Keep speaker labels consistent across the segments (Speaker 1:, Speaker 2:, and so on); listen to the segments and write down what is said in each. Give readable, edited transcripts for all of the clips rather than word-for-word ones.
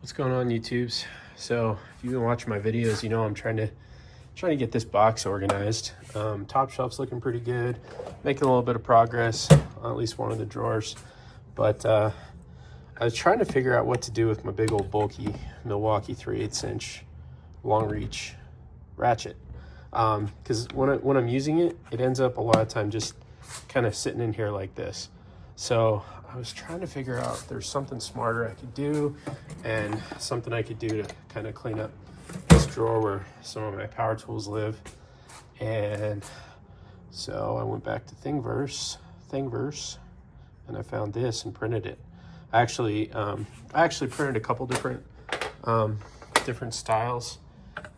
Speaker 1: What's going on, YouTubes? So if you've been watching my videos, you know I'm trying to get this box organized. Top shelf's looking pretty good, making a little bit of progress on at least one of the drawers. But I was trying to figure out what to do with my big old bulky Milwaukee 3/8 inch long reach ratchet. Because when I'm using it, it ends up a lot of time just kind of sitting in here like this. So I was trying to figure out if there's something smarter I could do and something I could do to kind of clean up this drawer where some of my power tools live. And so I went back to Thingiverse, and I found this and printed it. I actually printed a couple different styles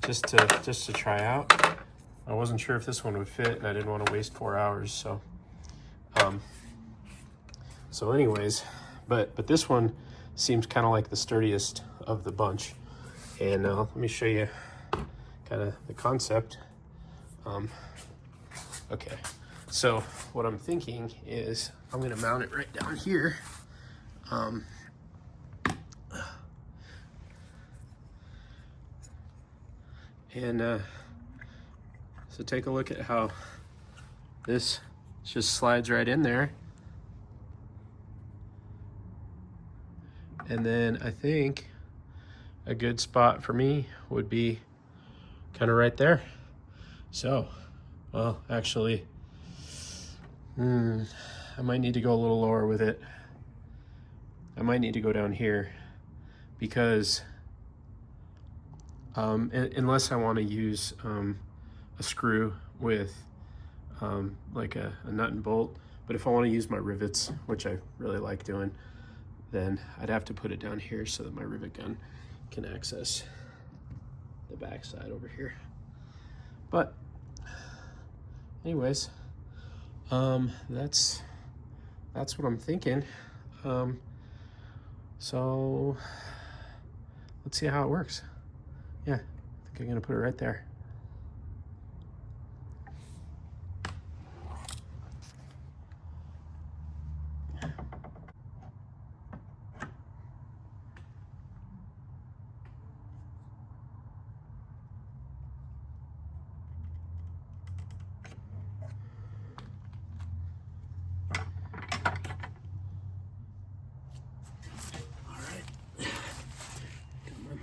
Speaker 1: just to try out. I wasn't sure if this one would fit, and I didn't want to waste 4 hours. So anyways, but this one seems kind of like the sturdiest of the bunch. And let me show you kind of the concept. Okay, so what I'm thinking is I'm going to mount it right down here. So take a look at how this just slides right in there. And then I think a good spot for me would be kind of right there. So, well, actually, I might need to go a little lower with it. I might need to go down here because unless I want to use a screw with like a nut and bolt, but if I want to use my rivets, which I really like doing, then I'd have to put it down here so that my rivet gun can access the back side over here. But anyways, that's what I'm thinking. So let's see how it works. Yeah, I think I'm gonna put it right there.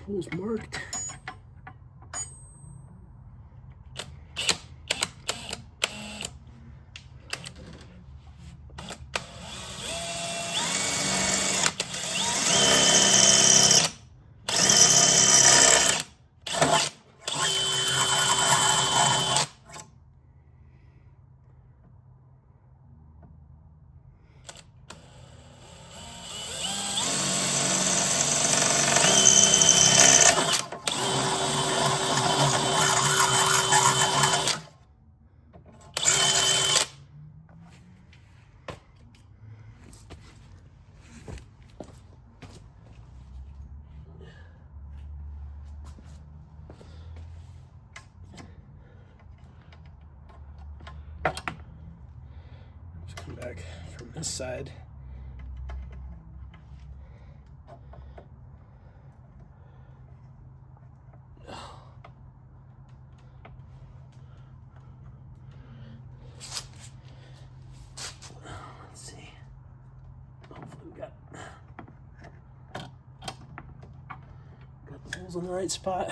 Speaker 1: Holes marked. Come back from this side. Let's see. Hopefully we got the holes in the right spot.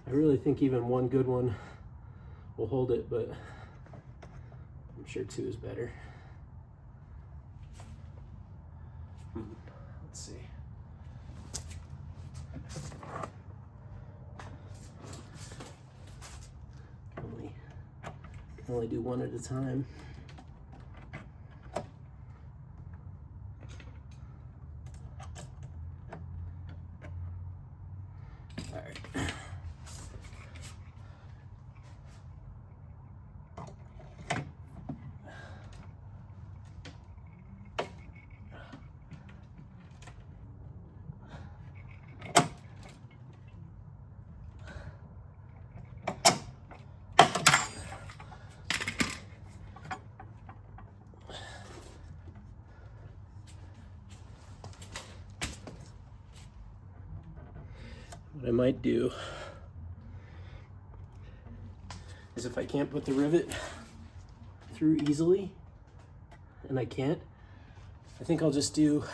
Speaker 1: I really think even one good one will hold it, but I'm sure two is better. Let's see. Can only do one at a time. right. What I might do is, if I can't put the rivet through easily, and I can't, I think I'll just do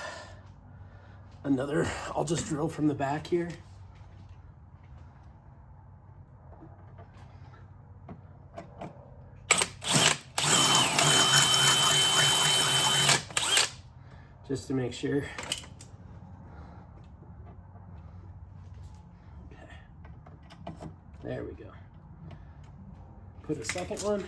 Speaker 1: another, I'll just drill from the back here. Just to make sure. There we go. Put a second one.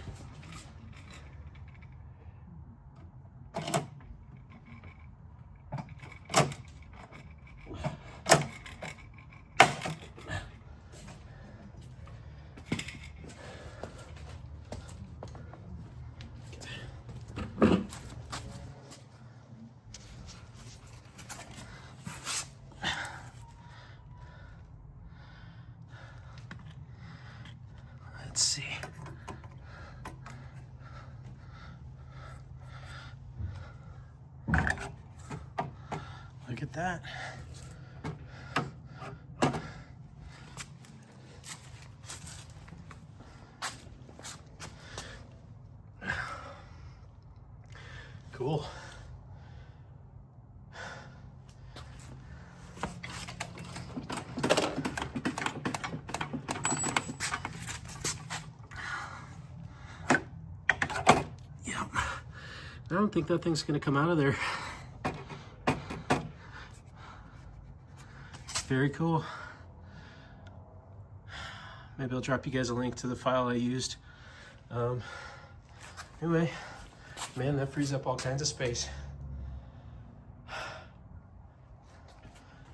Speaker 1: Let's see. Look at that. Cool. I don't think that thing's gonna come out of there. Very cool. Maybe I'll drop you guys a link to the file I used. Anyway, man, that frees up all kinds of space.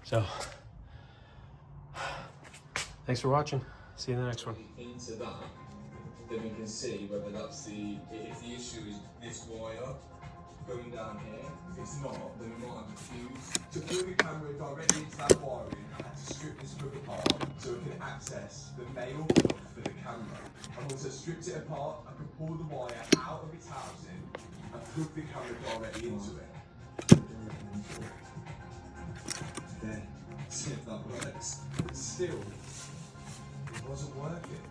Speaker 1: So, thanks for watching. See you in the next one.
Speaker 2: Into that, then we can see whether that's if the issue is this wire going down here. If it's not, then we might have a fuse. To put the camera directly into that wiring, I had to strip this strip apart so we can access the male plug for the camera. And once I stripped it apart, I could pull the wire out of its housing and plug the camera directly into it. Then, see if that works. Still, it wasn't working.